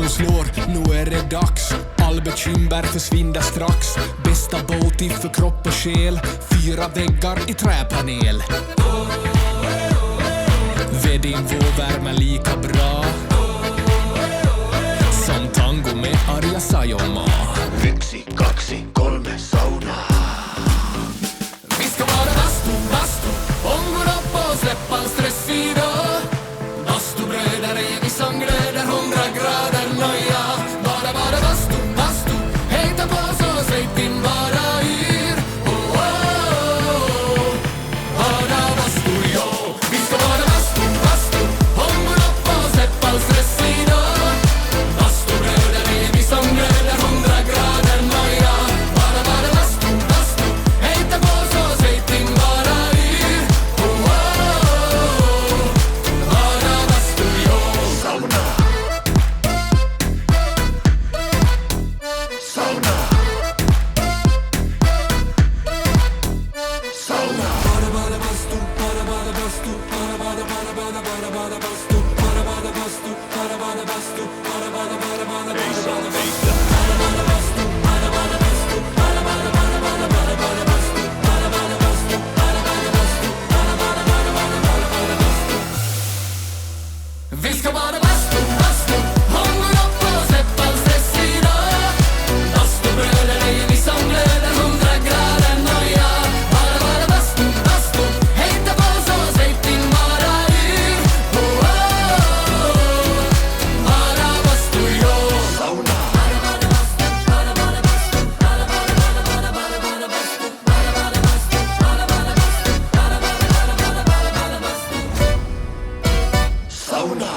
klockan slår, nu är det dags. All bekymmer försvinner strax. Bästa båt för kropp och själ. 4 väggar i träpanel. Ved din värme lika bra som tango med Arja Saijonmaa. 1, 2, 3 sauna. Vi ska vara bastu, ångor upp och släpp all stress idag. Bastubröder, evig som glöder, 100 grader noja. Bara bastu, hejta på så säg din bara yr. Oh, oh, oh. Bara bastu, jo. Vi ska vara bastu, ångor upp och släpp all stress idag. Bastubröder, evig som glöder, 100 grader noja. Bara bastu, hejta på så säg din bara yr. Oh, oh, oh. Bara bastu, jo. Sauna. Sauna. Sauna. Vi ska vara bastu, ångor upp och släpp all stress idag. Bastubröder, evig som glöder, 100 grader noja. Bara bastu, hejta på så säg din bara yr. Oh, oh, oh. Bara bastu, jo. Sauna. Sauna.